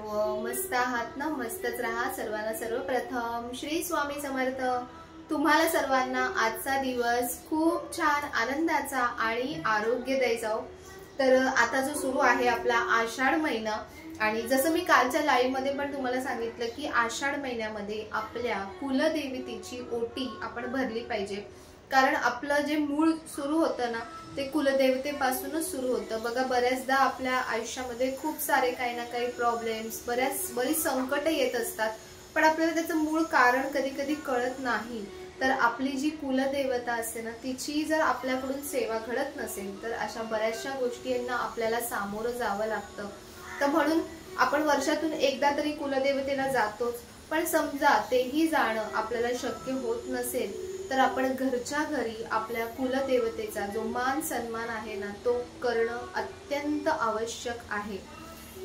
सर्व मस्त आहात ना? मस्तच राहा सर्वांना। सर्वप्रथम श्री स्वामी समर्थ। तुम्हाला सर्वांना आजचा दिवस खूप छान आनंदाचा आणि आरोग्यदायी जाओ। तर आता जो सुरू आहे आपला आषाढ महिना, आणि जसं मी कालच्या लाईव्ह मध्ये पण तुम्हाला सांगितलं की आषाढ महिन्यामध्ये आपल्या कुलदेवतेची ओटी आपण भरली पाहिजे, कारण आपलं जे मूळ सुरू होतं ना ते कुलदेवतेपासूनच सुरू होतं। बघा, बऱ्याचदा आपल्या आयुष्यामध्ये खूप सारे काही ना काही प्रॉब्लेम्स, बरीच संकट येत असतात, पण आपल्याला त्याचं मूळ कारण कधी कधी कळत नाही। तर आपली जी कुलदेवता असते ना, तिची जर आपल्याकडून सेवा घडत नसेल तर अशा बऱ्याचशा गोष्टींना आपल्याला सामोरं जावं लागतं। तर म्हणून आपण वर्षातून एकदा तरी कुलदेवतेला जातोच, पण समजा तेही जाणं आपल्याला शक्य होत नसेल तर आपण घरच्या घरी आपल्या कुलदेवतेचा जो मान सन्मान आहे ना तो करणं अत्यंत आवश्यक आहे।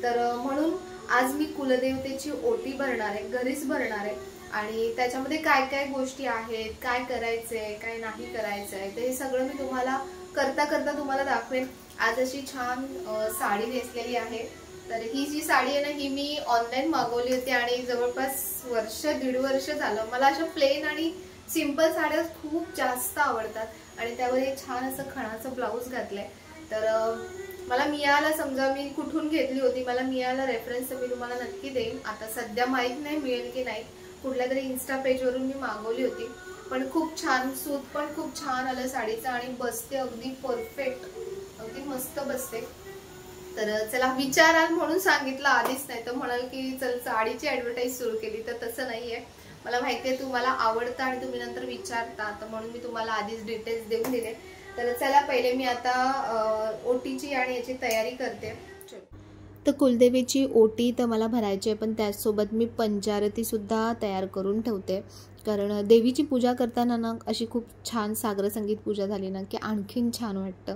तर म्हणून आज मी कुलदेवतेची ओटी भरणार आहे, घरीच भरणार आहे, आणि त्याच्यामध्ये काय काय गोष्टी आहेत, काय करायचंय काय नाही करायचंय, तर हे सगळं मी तुम्हाला करता करता तुम्हाला दाखवेन। आज अशी छान साडी नेसलेली आहे। तर ही जी साडी आहे ना, ही मी ऑनलाईन मागवली होती आणि जवळपास दीड वर्ष झालं। मला अशा प्लेन आणि सिंपल साड्या खूप जास्त आवडतात आणि त्यावर हे छान असं खणाचं ब्लाऊज घातलंय। तर मला मियाला, समजा मी कुठून घेतली होती, मला मियाला रेफरन्स मी तुम्हाला नक्की देईन। आता सध्या माहित नाही मिळेल की नाही, कुठल्या तरी इन्स्टा पेजवरून मी मागवली होती, पण खूप छान, सूत पण खूप छान आलं साडीचं आणि बसते अगदी परफेक्ट, अगदी मस्त बसते। तर चला, विचाराल म्हणून सांगितलं आधीच, नाही तर म्हणाल की चल साडीची ऍडव्हर्टाईज सुरू केली, तर तसं नाहीये। मला माहितीये तुम्हाला आवडतं आणि तुम्ही नंतर विचारता, तर म्हणून मी तुम्हाला आधीच डिटेल्स देऊन दिले। तर चला, पहिले मी आता ओटीची आणि याची तयारी करते। तर कुलदेवीची ओटी तर मला भरायची आहे, पण त्याचसोबत मी पंचारती सुद्धा तयार करून ठेवते, कारण देवीची पूजा करताना ना अशी खूप छान सागर संगीत पूजा झाली ना की आणखीन छान वाटतं।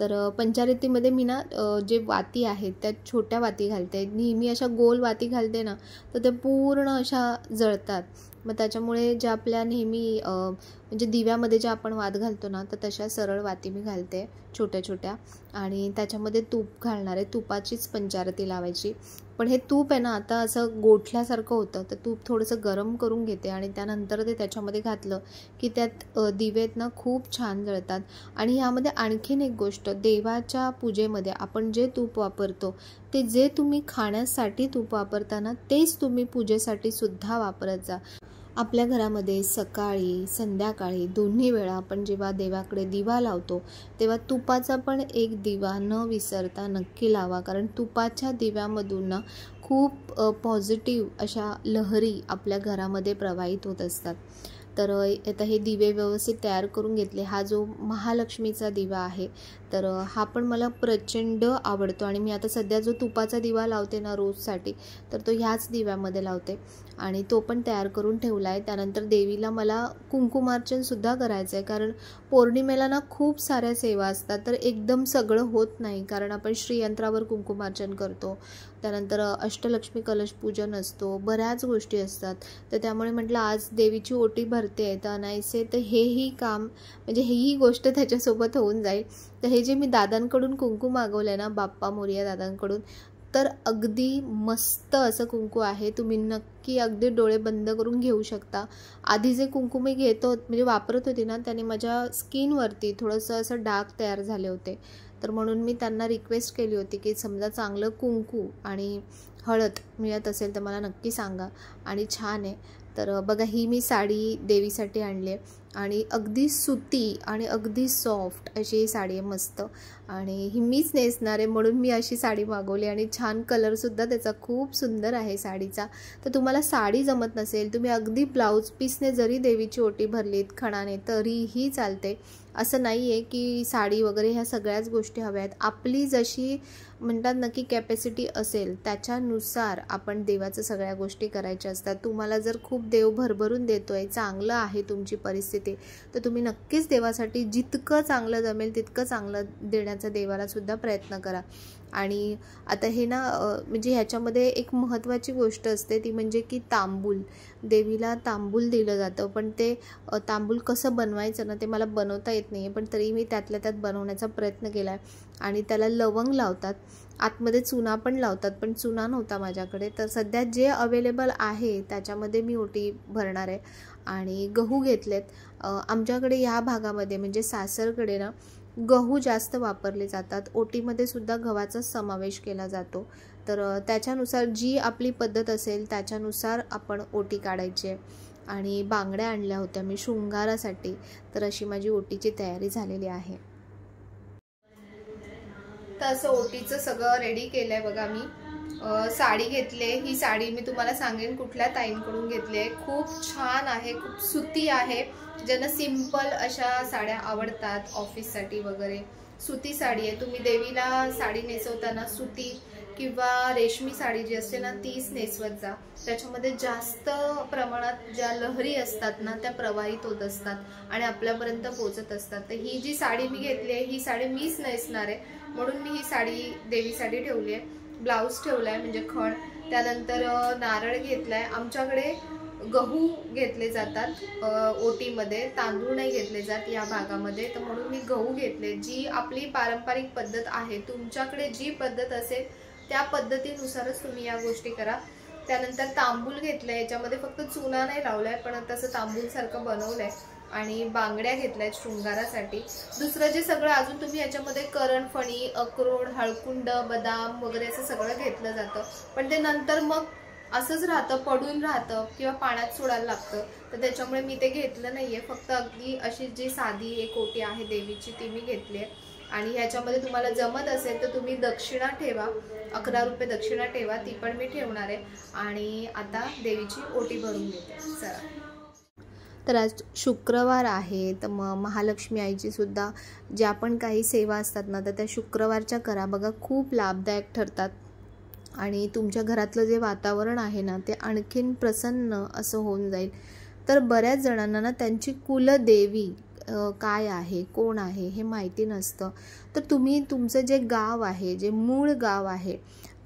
तर पंचारतीमध्ये मी ना जे वाती आहेत त्या छोट्या वाती घालते, नेहमी अशा गोल वाती घालते ना तर ते पूर्ण अशा जळतात। मग त्याच्यामुळे ज्या आपल्या नेहमी म्हणजे दिव्यामध्ये ज्या आपण वात घालतो ना, तर तशा सरळ वाती मी घालते छोट्या छोट्या, आणि त्याच्यामध्ये तूप घालणार आहे, तुपाचीच पंचारती लावायची। पण हे तूप आहे ना आता असं गोठल्यासारखं होतं, तर तूप थोडंसं गरम करून घेते आणि त्यानंतर ते त्याच्यामध्ये घातलं की त्यात दिवेत ना खूप छान जळतात। आणि ह्यामध्ये आणखीन एक गोष्ट, देवाच्या पूजेमध्ये आपण जे तूप वापरतो ते जे तुम्ही खाण्यासाठी तूप वापरताना तेच तुम्ही पूजेसाठी सुद्धा वापरत जा। आपल्या घरामध्ये सकाळी संध्याकाळी दोन्ही वेळा आपण जेव्हा देवाकडे दिवा लावतो तेव्हा तुपाचा पण एक दिवा न विसरता नक्की लावा, कारण तुपाच्या दिव्यामधून ना खूप पॉझिटिव्ह अशा लहरी आपल्या घरामध्ये प्रवाहित होत असतात। तर आता हे दिवे व्यवस्थित तयार करून घेतले। हा जो महालक्ष्मीचा दिवा आहे, तर हा पण मला प्रचंड आवडतो, आणि मी आता सध्या जो तुपाचा दिवा लावते ना रोजसाठी, तर तो ह्याच दिव्यामध्ये लावते आणि तो पण तयार करून ठेवला आहे। त्यानंतर देवीला मला कुंकुमार्चनसुद्धा करायचं आहे, कारण पौर्णिमेला ना खूप साऱ्या सेवा असतात, तर एकदम सगळं होत नाही, कारण आपण श्रीयंत्रावर कुंकुमार्चन करतो, त्यानंतर अष्टलक्ष्मी कलश पूजन असतो, बऱ्याच गोष्टी असतात। तर त्यामुळे म्हटलं आज देवीची ओटी भरते तर अनायसे तर हेही काम, म्हणजे ही गोष्ट त्याच्यासोबत होऊन जाईल। तर हे जे मी दादांकडून कुंकू मागवलं ना, बाप्पा मोरिया दादांकडून, तर अगदी मस्त असं कुंकू आहे, तुम्ही नक्की अगदी डोळे बंद करून घेऊ शकता। आधी जे कुंकू मी म्हणजे वापरत होती ना, त्याने माझ्या स्किनवरती थोडंसं असं डाग तयार झाले होते, तर म्हणून मी त्यांना रिक्वेस्ट केली होती की समजा चांगलं कुंकू आणि हळद मिळत असेल तर मला नक्की सांगा, आणि छान आहे। तर बघा, ही मी साडी देवीसाठी आणली आहे आणि अगदी सुती आणि अगदी सॉफ्ट अशी ही साडी आहे, मस्त, आणि ही मीच नेसणार आहे म्हणून मी अशी साडी मागवली, आणि छान कलरसुद्धा त्याचा खूप सुंदर आहे साडीचा। तर तुम्हाला साडी जमत नसेल, तुम्ही अगदी ब्लाऊज पीसने जरी देवीची ओटी भरलीत खणाने तरीही चालते, असं नाही आहे की साडी वगैरे ह्या सगळ्याच गोष्टी हव्या आहेत। आपली जशी म्हणतात ना की कॅपॅसिटी असेल त्याच्यानुसार आपण देवाचं सगळ्या गोष्टी करायच्या असतात। तुम्हाला जर खूप देव भरभरून देतोय, चांगलं आहे तुमची परिस्थिती, तर तुम्ही नक्कीच देवासाठी जितकं चांगलं जमेल तितकं चांगलं देण्याचा देवाला सुद्धा प्रयत्न करा। आणि आता हे ना म्हणजे ह्याच्यामध्ये एक महत्त्वाची गोष्ट असते, ती म्हणजे की तांबूल, देवीला तांबूल दिलं जातं, पण ते तांबूल कसं बनवायचं ना ते मला बनवता येत नाही, पण तरी मी त्यातल्या त्यात बनवण्याचा प्रयत्न केला आहे। आणि त्याला लवंग लावतात आतमध्ये चुना पण लावतात, पण चुना नव्हता माझ्याकडे, तर सध्या जे अवेलेबल आहे त्याच्यामध्ये मी ओटी भरणार आहे. आणि गहू घेतलेत. आमच्याकडे ह्या भागामध्ये म्हणजे सासरकडे ना गहू जास्त वापरले जातात. ओटीमध्ये सुद्धा गव्हाचा समावेश केला जातो. तर त्याच्यानुसार जी आपली पद्धत असेल त्याच्यानुसार आपण ओटी काढायची आहे. आणि बांगड्या आणल्या होत्या मी शृंगारासाठी. तर अशी माझी ओटीची तयारी झालेली आहे. तर असं ओटीचं सगळं रेडी केलंय बघा. मी साडी घेतली. ही साडी मी तुम्हाला सांगेन कुठल्या ताईंकडून घेतली आहे. खूप छान आहे, खूप सुती आहे. ज्यांना सिंपल अशा साड्या आवडतात ऑफिससाठी वगैरे, सुती साडी आहे. तुम्ही देवीला साडी नेसवताना सुती किंवा रेशमी साडी जी असते ना तीच नेसवत जा. त्याच्यामध्ये जास्त प्रमाणात ज्या लहरी असतात ना त्या प्रवाहित होत असतात आणि आपल्यापर्यंत पोहोचत असतात. तर ही जी साडी मी घेतली आहे ही साडी मीच नेसणार आहे, म्हणून मी ही साडी देवीसाठी ठेवली आहे. ब्लाऊज ठेवलाय म्हणजे खण. त्यानंतर नारळ घेतलाय. आमच्याकडे गहू घेतले जातात ओटीमध्ये, तांदूळ नाही घेतले जात या भागामध्ये, तर म्हणून मी गहू घेतले. जी आपली पारंपरिक पद्धत आहे, तुमच्याकडे जी पद्धत असेल त्या पद्धतीनुसारच तुम्ही या गोष्टी करा. त्यानंतर तांबूल घेतलाय. याच्यामध्ये फक्त चुना नाही लावलाय पण तसं तांबूल सारखं बनवलंय. आणि बांगड्या घेतल्यात शृंगारासाठी. दुसरं जे सगळं अजून तुम्ही याच्यामध्ये करणफणी, अक्रोड, हळकुंड, बदाम वगैरे असं सगळं घेतलं जातं, पण ते नंतर मग असंच राहतं, पडून राहतं किंवा पाण्यात सोडायला लागतं. तर त्याच्यामुळे मी ते घेतलं नाहीये. फक्त अगदी अशी जी साधी एक ओटी आहे देवीची ती मी घेतली आहे. आणि ह्याच्यामध्ये तुम्हाला जमत असेल तर तुम्ही दक्षिणा ठेवा, 11 रुपये दक्षिणा ठेवा, ती पण मी ठेवणार आहे. आणि आता देवीची ओटी भरून घेते. चला. तर आज शुक्रवार आहे, तर मग महालक्ष्मी आईची सुद्धा ज्या पण काही सेवा असतात ना तर त्या शुक्रवारच्या करा बघा. खूप लाभदायक ठरतात आणि तुमच्या घरातलं जे वातावरण आहे ना ते आणखीन प्रसन्न असं होऊन जाईल. तर बऱ्याच जणांना ना त्यांची कुलदेवी काय आहे, कोण आहे हे माहिती नसतं. तर तुम्ही तुमचं जे गाव आहे, जे मूळ गाव आहे,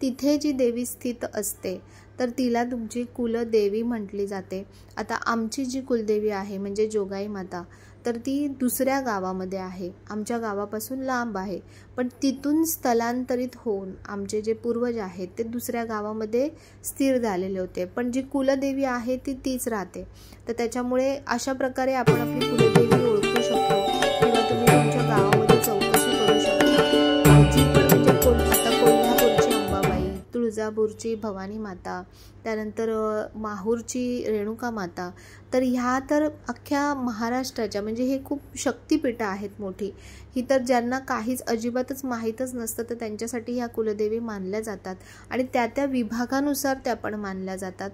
तिथे जी देवी स्थित असते तर तिला तुमची कुलदेवी म्हटली जाते. आता आमची जी कुलदेवी आहे म्हणजे जोगाई माता, तर ती दुसऱ्या गावामध्ये आहे, आमच्या गावापासून लांब आहे. पण तिथून स्थलांतरित होऊन आमचे जे पूर्वज आहेत ते दुसऱ्या गावामध्ये स्थिर झालेले होते, पण जी कुलदेवी आहे ती तीच राहते. तर त्याच्यामुळे अशा प्रकारे आपण आपली कुलदेवी ओळखू शकतो किंवा तुम्ही तुमच्या गावामध्ये चौकशी करू शकता. जी पण म्हणजे आता कोल्हापूरची अंबाबाई, तुळजापूरची भवानी माता, त्यानंतर माहूरची रेणुका माता, तर ह्या तर अख्ख्या महाराष्ट्राच्या म्हणजे हे खूप शक्तिपीठं आहेत मोठी. ही तर ज्यांना काहीच अजिबातच माहीतच नसतं तर त्यांच्यासाठी ह्या कुलदेवी मानल्या जातात आणि त्या त्या विभागानुसार त्या पण मानल्या जातात.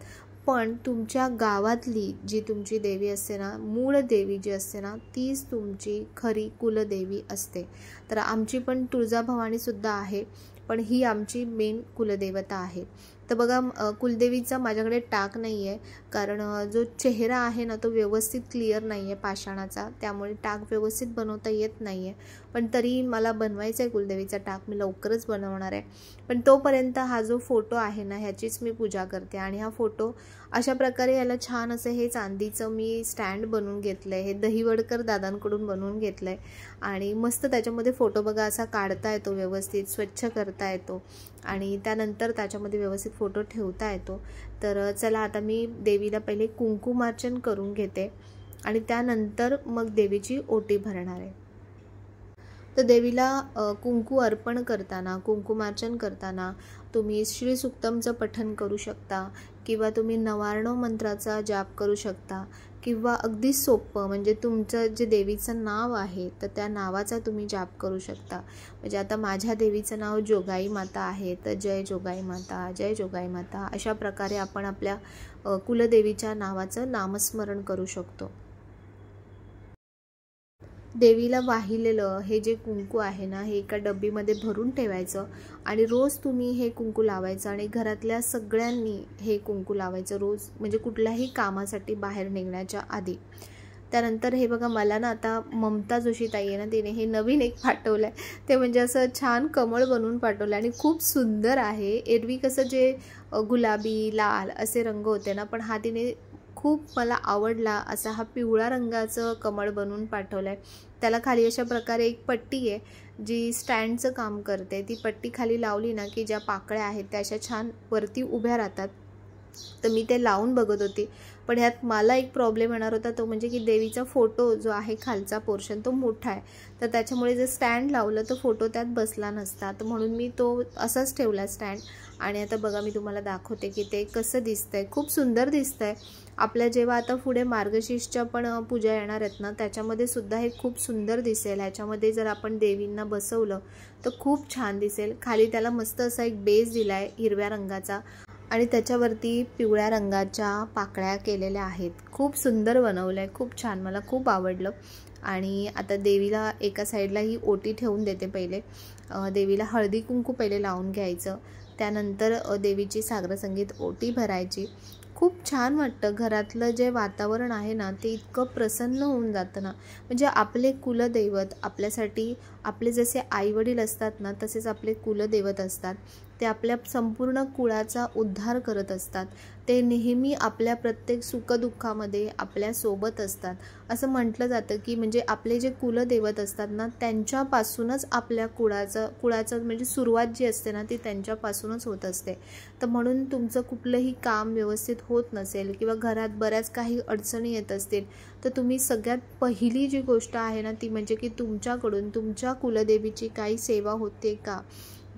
पण तुमच्या गावातली जी तुमची देवी असते ना, मूळ देवी जी असते ना, तीच तुमची खरी कुलदेवी असते. तर आमची पण तुळजाभवानीसुद्धा आहे, पण ही आमची मेन कुलदेवता आहे. तर बघा, कुलदेवीचा माझ्याकडे टाक नाही आहे, कारण जो चेहरा आहे ना तो व्यवस्थित क्लिअर नाही आहे पाषाणाचा, त्यामुळे टाक व्यवस्थित बनवता येत नाही आहे. पण तरी मला बनवायचा आहे कुलदेवीचा टाक, मी लवकरच बनवणार आहे. पण तोपर्यंत हा जो फोटो आहे ना ह्याचीच मी पूजा करते. आणि हा फोटो अशा प्रकारे याला छान असं हे चांदीचं मी स्टँड बनवून घेतलं आहे, हे दहिवडकर दादांकडून बनवून घेतलं आहे. आणि मस्त त्याच्यामध्ये फोटो बघा असा काढता येतो, व्यवस्थित स्वच्छ करता येतो आणि त्यानंतर त्याच्यामध्ये व्यवस्थित फोटो ठेवता येतो. तर चला आता मी देवीला पहिले कुंकुमार्चन करून घेते आणि त्यानंतर मग देवीची ओटी भरणार आहे. तर देवीला कुंकू अर्पण करताना, कुंकुमार्चन करताना तुम्ही श्री सुक्तमचं पठण करू शकता किंवा तुम्ही नवार्णव मंत्राचा जाप करू शकता किंवा अगदी सोपं म्हणजे तुमचं जे देवीचं नाव आहे तर त्या नावाचा तुम्ही जाप करू शकता. म्हणजे आता माझ्या देवीचं नाव जोगाई माता आहे, तर जय जोगाई माता, जय जोगाई माता, अशा प्रकारे आपण आपल्या कुलदेवीच्या नावाचं नामस्मरण करू शकतो. देवीला वाहिलेलं हे जे कुंकू आहे ना हे एका डब्बीमध्ये भरून ठेवायचं आणि रोज तुम्ही हे कुंकू लावायचं आणि घरातल्या सगळ्यांनी हे कुंकू लावायचं रोज, म्हणजे कुठल्याही कामासाठी बाहेर निघण्याच्या आधी. त्यानंतर हे बघा, मला ना आता ममता जोशी ताई आहे ना तिने हे नवीन एक पाठवलं आहे, ते म्हणजे असं छान कमळ बनवून पाठवलं आणि खूप सुंदर आहे. एरवी कसं जे गुलाबी लाल असे रंग होते ना, पण हा तिने खूप मला आवडला असा हा पिवळा रंगाचं कमळ बनवून पाठवलं आहे. त्याला खाली अशा प्रकारे एक पट्टी आहे जी स्टँडचं काम करते. ती पट्टी खाली लावली ना की ज्या पाकळ्या आहेत त्या अशा छान वरती उभ्या राहतात. तर मी ते लावून बघत होती, पण ह्यात मला एक प्रॉब्लेम येणार होता, तो म्हणजे की देवीचा फोटो जो आहे खालचा पोर्शन तो मोठा आहे, तर त्याच्यामुळे जर स्टँड लावलं तर फोटो त्यात बसला नसता. तर म्हणून मी तो असाच ठेवला स्टँड. आणि आता बघा मी तुम्हाला दाखवते की ते कसं दिसतंय. खूप सुंदर दिसतंय. आपल्या जेव्हा आता पुढे मार्गशीर्षच्या पण पूजा येणार आहेत ना, त्याच्यामध्ये सुद्धा हे खूप सुंदर दिसेल. ह्याच्यामध्ये जर आपण देवींना बसवलं तर खूप छान दिसेल. खाली त्याला मस्त असा एक बेस दिला आहे हिरव्या रंगाचा आणि त्याच्यावरती पिवळ्या रंगाच्या पाकळ्या केलेल्या आहेत. खूप सुंदर बनवलं आहे, खूप छान, मला खूप आवडलं. आणि आता देवीला एका साईडला ही ओटी ठेवून देते. पहिले देवीला हळदी कुंकू पहिले लावून घ्यायचं, त्यानंतर देवीची साग्रसंगीत ओटी भरायची. खूप छान वाटतं. घरातलं जे वातावरण आहे ना ते इतकं प्रसन्न होऊन जातं ना. म्हणजे आपले कुलदैवत आपल्यासाठी, आपले जसे आईवडील असतात ना तसेच आपले कुलदैवत असतात. ते आपल्या संपूर्ण कुळाचा उद्धार करत असतात. ते नेहमी आपल्या प्रत्येक सुखदुःखामध्ये आपल्यासोबत असतात. असं म्हटलं जातं की म्हणजे आपले जे कुलदैवत असतात ना त्यांच्यापासूनच आपल्या कुळाचं म्हणजे सुरुवात जी असते ना ती त्यांच्यापासूनच होत असते. तर म्हणून तुमचं कुठलंही काम व्यवस्थित होत नसेल किंवा घरात बऱ्याच काही अडचणी येत असतील तर तुम्ही सगळ्यात पहिली जी गोष्ट आहे ना ती म्हणजे की तुमच्याकडून तुमच्या कुलदेवीची काही सेवा होते का,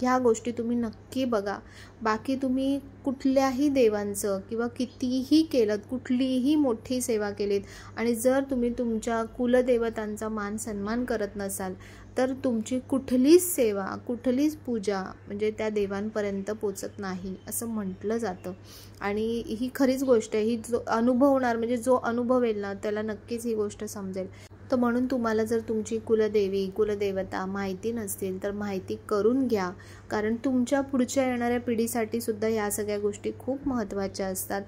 ह्या गोष्टी तुम्ही नक्की बघा. बाकी तुम्ही कुठल्याही देवांचं किंवा कितीही केलं, कुठलीही मोठी सेवा केलीत आणि जर तुम्ही तुमच्या कुलदेवतांचा मान सन्मान करत नसाल तर तुमची कुठलीच सेवा, कुठलीच पूजा म्हणजे त्या देवांपर्यंत पोचत नाही असं म्हटलं जातं. आणि ही खरीच गोष्ट आहे. ही जो अनुभवणार म्हणजे जो अनुभवेल ना त्याला नक्कीच ही गोष्ट समजेल. तर म्हणून तुम्हाला जर तुमची कुलदेवी कुलदेवता माहिती नसतील तर माहिती करून घ्या, कारण तुमच्या पुढच्या येणाऱ्या पिढीसाठी सुद्धा या सगळ्या गोष्टी खूप महत्त्वाच्या असतात.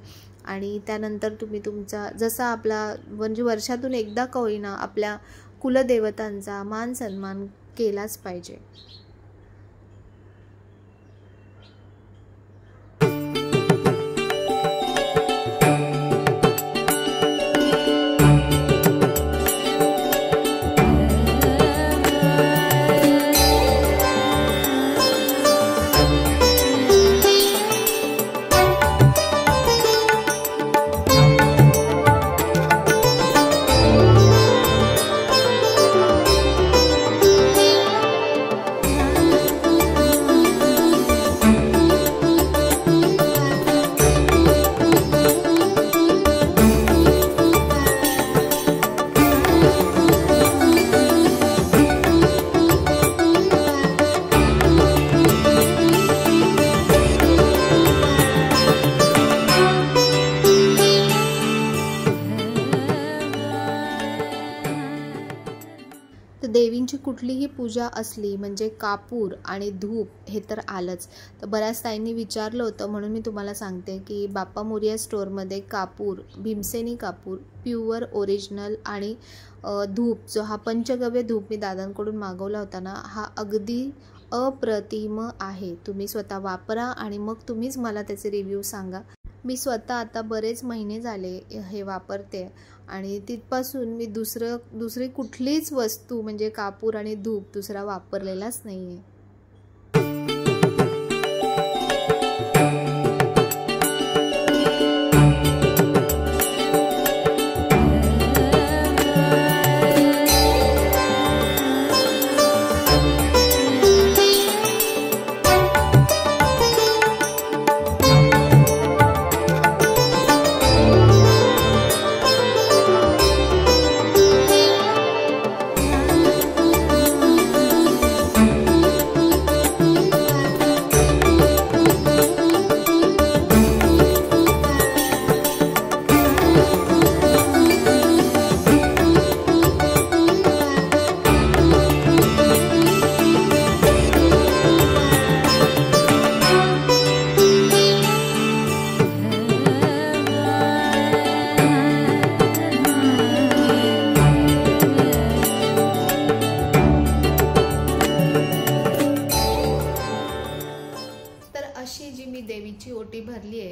आणि त्यानंतर तुम्ही तुमचा जसा आपला म्हणजे वर्षातून एकदा का होईना आपल्या कुलदेवतांचा मान सन्मान केलाच पाहिजे. देवींची कुठलीही पूजा असली म्हणजे कापूर आणि धूप हे तर आलंच. तर बऱ्याच ताईंनी विचारलं होतं म्हणून मी तुम्हाला सांगते की बाप्पा मोरया स्टोअरमध्ये कापूर, भीमसेनी कापूर, प्युअर ओरिजिनल आणि धूप जो हा पंचगव्य धूप मी दादांकडून मागवला होता ना, हा अगदी अप्रतिम आहे. तुम्ही स्वतः वापरा आणि मग तुम्हीच मला त्याचे रिव्ह्यू सांगा. मी स्वतः आता बरेच महिने झाले हे वापरते आणि तिथपासून मी दुसरी कुठलीच वस्तू म्हणजे कापूर आणि धूप दुसरा वापरलेलाच नाही आहे.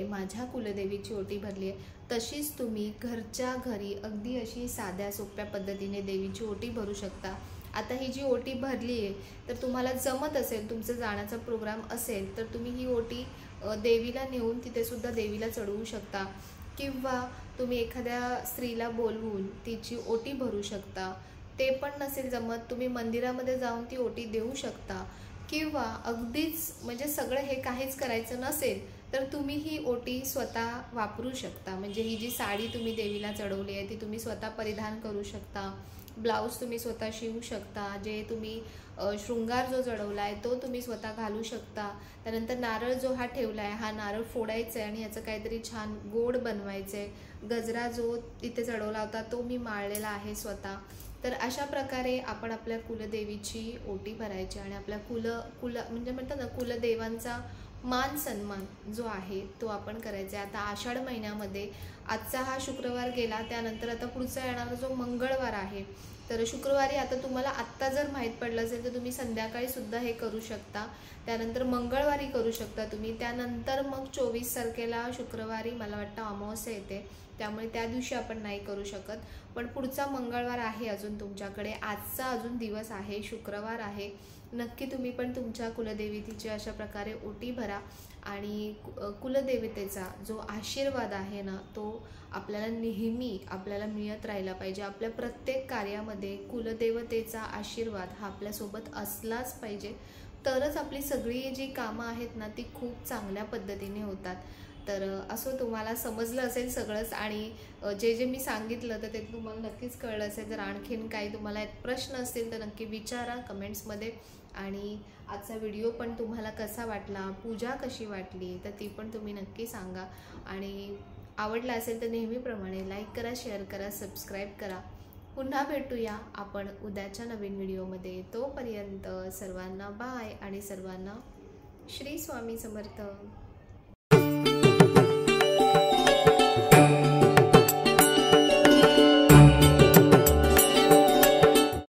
माझ्या कुलदेवीची ओटी भरली आहे, तशीच तुम्ही घरच्या घरी अगदी अशी साध्या सोप्या पद्धतीने देवीची ओटी भरू शकता। आता ही जी ओटी भरली आहे तर तुम्हाला जमत असेल, तुमचं जाण्याचा प्रोग्राम असेल तर तुम्ही ही ओटी देवीला नेऊन तिथे सुद्धा देवीला चढवू शकता, किंवा तुम्ही एखाद्या स्त्रीला बोलवून तिची ओटी भरू शकता। ते पण नसेल जमत, तुम्ही मंदिरामध्ये जाऊन ती ओटी देऊ शकता, किंवा अगदीच म्हणजे सगळं हे काहीच करायचं नसेल तर तुम्ही ही ओटी स्वतः वापरू शकता। म्हणजे ही जी साडी तुम्ही देवीला चढवली आहे ती तुम्ही स्वतः परिधान करू शकता, ब्लाऊज तुम्ही स्वतः शिवू शकता, जे तुम्ही शृंगार जो चढवला आहे तो तुम्ही स्वतः घालू शकता। त्यानंतर नारळ जो हा ठेवला आहे, हा नारळ फोडायचा आहे आणि याचं काहीतरी छान गोड बनवायचं आहे। गजरा जो तिथे चढवला होता तो मी माळलेला आहे स्वतः। तर अशा प्रकारे आपण आपल्या कुलदेवीची ओटी भरायची आणि आपल्या म्हणजे म्हणतात ना, कुलदेवांचा मान सन्मान जो आहे तो आपण करायचा। आता आषाढ महिन्यामध्ये आजचा हा शुक्रवार गेला, त्यानंतर आता पुढचा येणारा जो मंगळवार आहे, तर शुक्रवारी आता तुम्हाला आत्ता जर माहीत पडलं असेल तर तुम्ही संध्याकाळी सुद्धा हे करू शकता, त्यानंतर मंगळवारी करू शकता तुम्ही। त्यानंतर मग 24 तारखेला शुक्रवारी मला वाटतं अमावस्या येते, त्यामुळे त्या दिवशी आपण नाही करू शकत, पण पुढचा मंगळवार आहे अजून तुमच्याकडे, आजचा अजून दिवस आहे, शुक्रवार आहे। नक्की तुम्ही पण तुमच्या कुलदेवीची अशा प्रकारे ओटी भरा आणि कुलदेवतेचा जो आशीर्वाद आहे ना तो आपल्याला नेहमी आपल्याला मिळत राहिला पाहिजे। आपल्या प्रत्येक कार्यामध्ये कुलदेवतेचा आशीर्वाद हा आपल्यासोबत असलाच पाहिजे, तरच आपली सगळी जी कामं आहेत ना ती खूप चांगल्या पद्धतीने होतात। तर असं तुम्हाला समजलं असेल सगळंच, आणि जे मी सांगितलं तर ते तुम्हाला नक्कीच कळलं असेल। जर आणखीन काही तुम्हाला प्रश्न असतील तर नक्की विचारा कमेंट्समध्ये, आणि आजचा व्हिडिओ पण तुम्हाला कसा वाटला, पूजा कशी वाटली तर ती पण तुम्ही नक्की सांगा, आणि आवडला असेल तर नेहमीप्रमाणे लाईक करा, शेअर करा, सबस्क्राईब करा। पुन्हा भेटूया आपण उद्याच्या नवीन व्हिडिओमध्ये। तोपर्यंत सर्वांना बाय आणि सर्वांना श्री स्वामी समर्थ।